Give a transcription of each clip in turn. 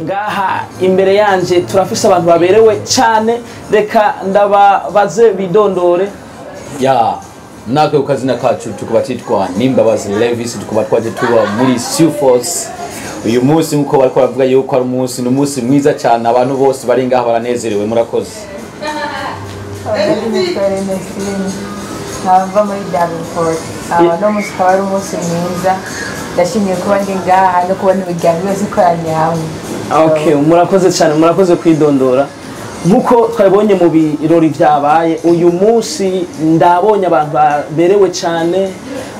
ngaha imbere yanje turafise abantu baberewe cyane, reka ndababaze bidondore. Ya nake ukazina kacu tukuba titwa Nimbabazi Levis, tukuba twaje tuba muri Force. Uyu munsi nkuko bariko bavuga yuko ari umunsi n'umunsi mwiza cyane, abantu bose bari ngaha baranezerewe. Murakoze. Nava muri Davenport. No munsi ukaba ari umunsi mwiza, ndashimiye kuba ndi ngaha no kubona imiryango yose ikoranye hamwe. Okay, murakoze cyane, murakoze kwidondora. Nkuko twabonye mu birori byabaye uyu munsi, ndabonye abantu baberewe cyane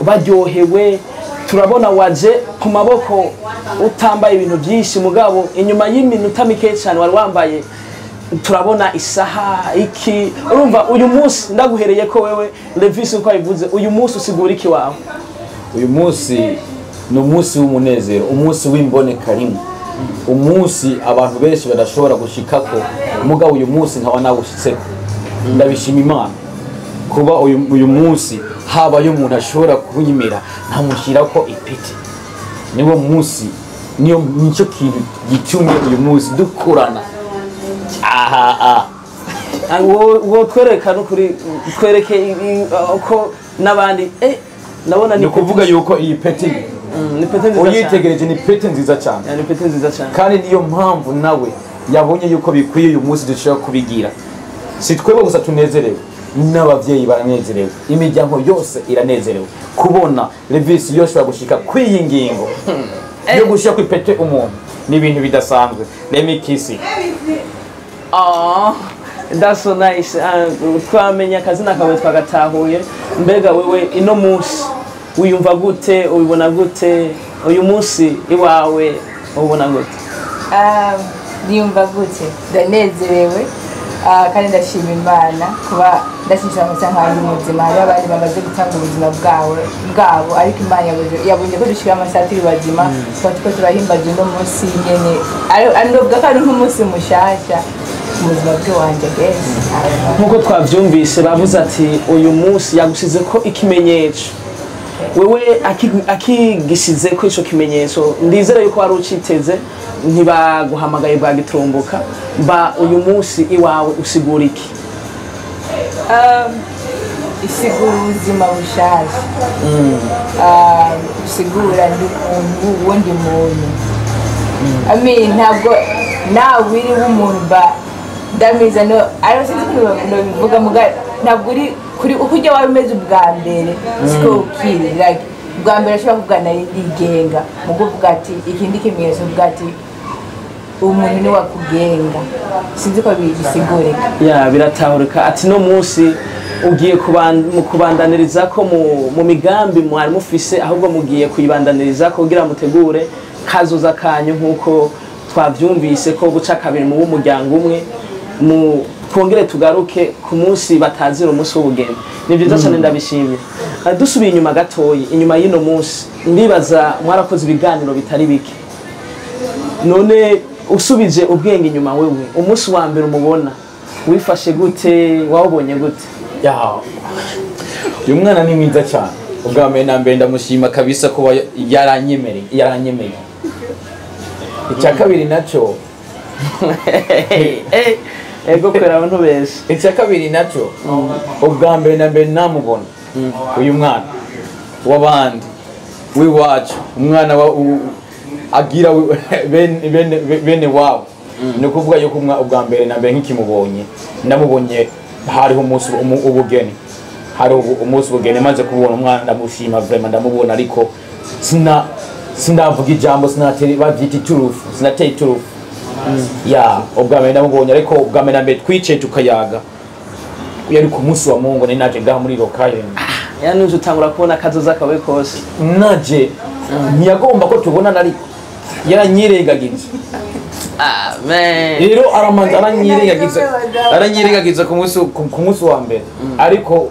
baryohewe. Turabona waje ku maboko utambaye ibintu byinshi, mugabo inyuma y'iminota mike cyane wari wambaye, turabona isaha iki. Urumva uyu munsi ndaguhereye ko wewe Levis uko abivuze, uyu munsi usigura iki wawe? Uyu munsi ni umunsi w'umunezero, umunsi w'imboneka rimwe, umunsi abantu benshi badashobora gushikako, mugabo uyu munsi nkaba nawushitseko. Ndabishima Imana kuba uyu munsi habaye umuntu ashobora kunyimira ntamushirako ipeti. Niwo munsi, nico kintu gitumye uyu munsi dukurana. Wo twereka no kuri twereke ko nabandi nabona ni kuvuga yuko iyi peti ni peti nziza cyane. Uyitegereje ni peti nziza cyane. Ni peti nziza cyane. Kandi niyo mpamvu nawe yabonye yuko bikwiye uyu munsi dushaka kubigira. Si twebwe gusa tunezerewe, n'abavyeyi baranezerewe, imiryango yose iranezerewe kubona Levis yoshobora gushika kwiyi ngingo yo gushika kwipete umuntu. Ni ibintu bidasanzwe. Let me kiss you. Oh, that's so nice. Twamenya akazina kawe twagatahuye. Mbega wewe ino munsi wiyumva gute, ubibona gute? Uyu munsi iwawe ubona gute? Niyumva gute? Ndanezerewe kandi ndashima Imana kuba ndashishira mu cyangwa y'ubuzima. Hari abandi bamaze gutanga ubuzima bwabo, ariko Imana yabonye ko dushira amasatiri bazima, twatiko turahimbaje no munsi nyene. Ari nubwo kandi nk'umunsi mushasha ubuzima bwe wanje gese. Nkuko twavyumvise bavuze ati uyu munsi yagushize ko ikimenyetso. Wewe akigisize ko ico kimenyetso, ndizere yuko wari uciteze, ntibaguhamagaye bwagitrumbuka. Ba uyu munsi iwawe usigura iki? Isigura ubuzima bushasha. Usigura ndi umuntu wundi muntu. Ntabwo nawe wiri w'umuntu ndamiza no sinzi ko bivuga muga ntabwo uri kuri ukujya wabimeze ubwa mbere siko ukiri like ubwa mbere ashobora kuvugana n'indigenga mu kuvuga ati ikindi kimenyetso uvuga ati umuntu ni wakugenga. Sinzi ko bisigureka. Ya biratahurika ati no munsi ugiye kubandaniriza ko mu migambi mwari mufise, ahubwo mugiye kuyibandaniriza kugira mutegure kazoza kanyu nkuko twavyumvise ko guca kabiri mu umuryango umwe. Twongere tugaruke ku munsi batazira umunsi w'ubugeni. Ni byiza cyane, ndabishimye. Dusubiye inyuma gatoyi, inyuma y'ino munsi ndibaza mwarakoze ibiganiro bitari bike. None usubije ubwenge inyuma, wewe umunsi wa mbere umubona wifashe gute, wawubonye gute? Uyu mwana ni mwiza cyane. Ubwa mbere na mbere ndamushima kabisa kuba yaranyemereye. Icya kabiri naco ego kwera abantu bese. Icya kabiri naco ubwa mbere na mbere namubona uyu mwana w'abandi w'iwacu, umwana agira bene wabo. Ni kuvuga yuko ubwa mbere na mbere nk'ikimubonye ndamubonye hariho umunsi ubugeni, hariho umunsi ubugeni, maze kubona umwana ndamushima vraiment, ndamubona ariko sinavuga ijambo, sinateri bavyita iturufu, sinateye iturufu. Ya ubwa mbere ndamubonye, ariko ubwa mbere na mbere twicaye tukayaga yari ku munsi wa Mungu, ni naje ngaha muri lokale. Yani uje utangura kubona kazoza kawe kose. Naje ntiyagomba ko tubonana, ariko yaranyirengagiza. Amen. Rero aramanza aranyirengagiza ku munsi wa mbere, ariko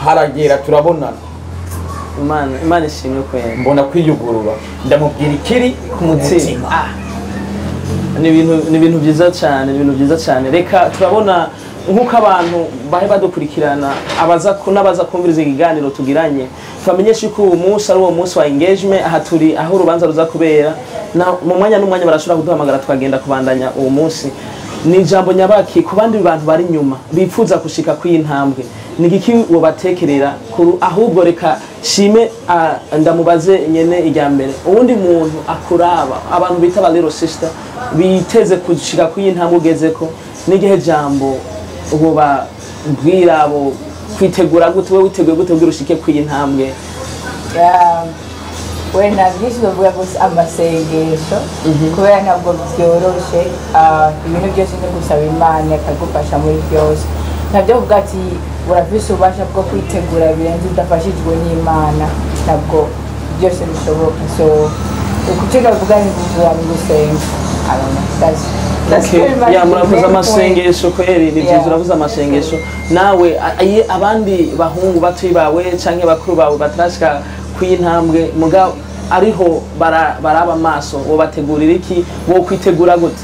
haragera turabonana. Imana ishimwe ko mbona kwiyugurura, ndamubwira ikiri ku mutima. Ni ibintu byiza cyane, ni ibintu byiza cyane. Reka turabona nkuko abantu bahe badukurikirana n'abaza kumviriza ikiganiro tugiranye, twamenyesha ko uwo munsi ari uwo munsi wa engagement. Aha turi aho urubanza ruza kubera mu mwanya n'umwanya barashobora kuduhamagara tukagenda kubandanya uwo munsi. Ni ijambo nyabaki ku bandi bantu bari nyuma bifuza gushika kw'intambwe, ni iki wobatekerera ahubwo reka shime ndamubaze nyene ijya mbere uwundi muntu akuraba abantu bita ba little sister biteze kushika kw'intambwe ugezeko, n'igihe jambo uba bwira abo kwitegura gute, we witeguye gute kugira ushike kw'intambwe? Wenda byinshi bavuga gusa amasengesho kubera ntabwo byoroshe, ibintu byose no gusaba Imana ikagufasha muri byose. Ntabyo kuvuga ati urafise ububasha bwo kwitegura birenze udafashijwe n'Imana, ntabwo byose bishoboka. So ukuce bavuga ni kuvuga ni gusenga. Muravuze amasengesho kweri, ni byiza uravuze amasengesho. Nawe abandi bahungu batuye bawe canke bakuru bawe batarashika kw'intambwe mugabo ariho baraba amaso, wobategurira iki, wo kwitegura gute?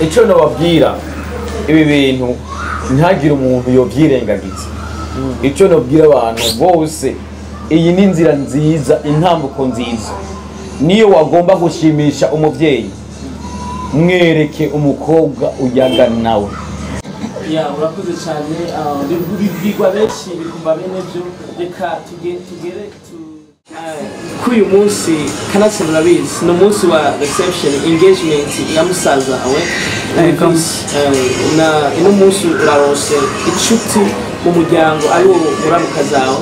Icyo nababwira, ibi bintu ntihagire umuntu yovyirengagiza. Icyo nabwira abantu bose, iyi ni inzira nziza, intambuko nziza. Niyo wagomba gushimisha umuvyeyi, mwereke umukobwa uyaga nawe. Urakoze cyane, bigwa benshi bikumva bene byo. Reka tugere k'uyu munsi kanatsi murabizi, ni umunsi wa reception engagement ya musaza we ino munsi urarose inshuti mu muryango ariwo muramuka zawe.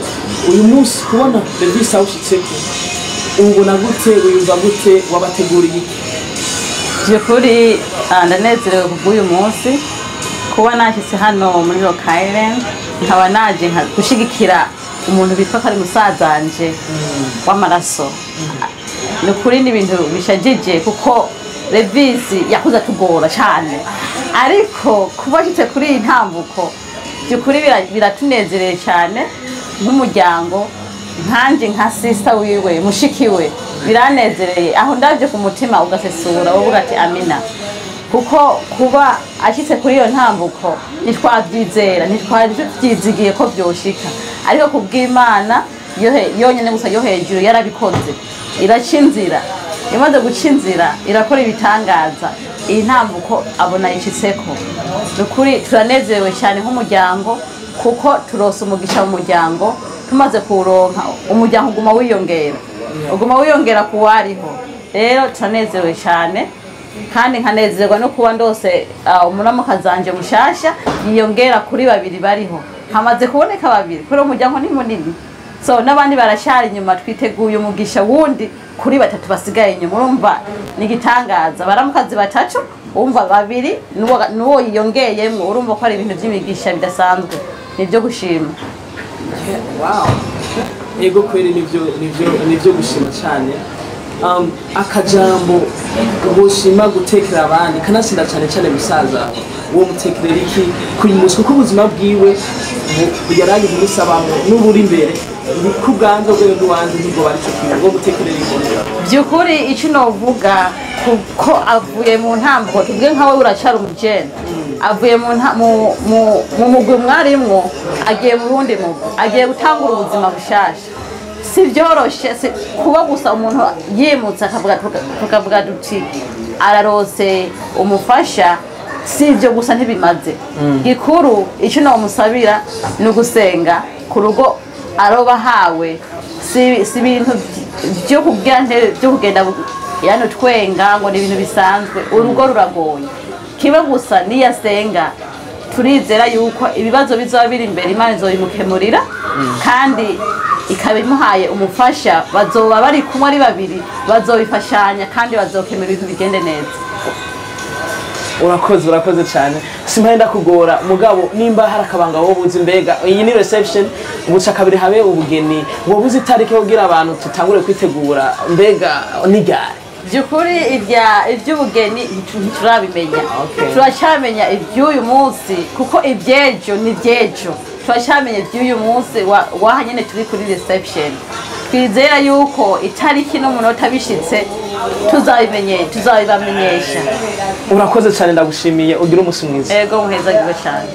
Uyu munsi kubona Levis awushitseko ubona gute, wiyumva gute, wabateguriye iki? Byukuri ndanezerewe kubw'uyu munsi kuba nashyitse hano muri Rock Island, nkaba naje gushigikira umuntu bitwa kari musazanje w'amaraso. Ni ukuri ni ibintu bishajije kuko Levis yakuze atugora cyane, ariko kuba ashitse kuri iyi ntambuko byukuri biratunezereye cyane nk'umuryango, nkanje nka sister wiwe mushiki we biranezereye. Aho ndavye ku mutima ugasesura wowe ati amina, kuko kuba ashitse kuri iyo ntambuko ntitwabyizera, ntitwabyizigiye ko byoshika, ariko kubw'Imana yonyene gusa yo hejuru yarabikoze, iraca inzira. Imaze guca inzira irakora ibitangaza, iyi ntambuko abona yishitseko. Nukuri turanezerewe cyane nk'umuryango kuko turose umugisha mu muryango. Tumaze kuronka umuryango uguma wiyongera kuwariho. Rero turanezerewe cyane kandi nkanezerwa no kuba ndose umuramuka zanje mushasha yiyongera kuri babiri bariho. Hamaze kuboneka babiri kuri umuryango ni munini, so n'abandi barashara inyuma. Twiteguye umugisha wundi kuri batatu basigaye inyuma. Urumva ni gitangaza, baramukazi batatu umva babiri nuwo yiyongeyemo. Urumva ko ari ibintu by'imigisha bidasanzwe, nibyo gushima. Ego kweri nivyo gushima cyane. Akajambo gushima gutekera abandi kanatsinda cyane musaza, uwo mutekerera iki kuri munsi kuko ubuzima bwiwe yaraje kumusabamo n'uburi imbere kuganza bwe rwanda nibwo bari cyo kigo gutekerera iki? Byukuri icyo novuga kuko avuye mu ntambuko, tubwe nkawe uracara umujene, avuye mu mugwi mwarimwo agiye mu rundi mugwi, agiye gutangura ubuzima bushasha. Si byoroshe kuba gusa umuntu yimutse tukavuga duti ararose umufasha, si ibyo gusa ntibimaze. Gikuru icyo namusabira ni ugusenga ku rugo aroba hawe, si ibintu byo kugenda yano twenga ngo ni ibintu bisanzwe. Urugo ruragoye, kibe gusa niyasenga turizera yuko ibibazo bizaba biri imbere Imana izobimukemurira, kandi ikabimuhaye umufasha. Bazoba bari kumwe ari babiri, bazobifashanya kandi bazokemura ibintu bigende neza. Urakoze cyane. Simpenda kugora mugabo, nimba hari akabanga wowe buzi, mbega iyi ni reception ubuca kabiri habe ubugeni, wowe buzi itariki kugira abantu tutangure kwitegura, mbega nigari? Byukuri iby'ubugeni ntiturabimenya. Turacyamenya iby'uyu munsi kuko ibyejo ni byejo. Turacyamenya iby'uyu munsi waha nyene turi kuri reception. Twizera yuko itariki n'umunota bishitse tuzabibamenyesha. Urakoze cyane, ndagushimiye, ugira umunsi mwiza. Ego muheza cyane.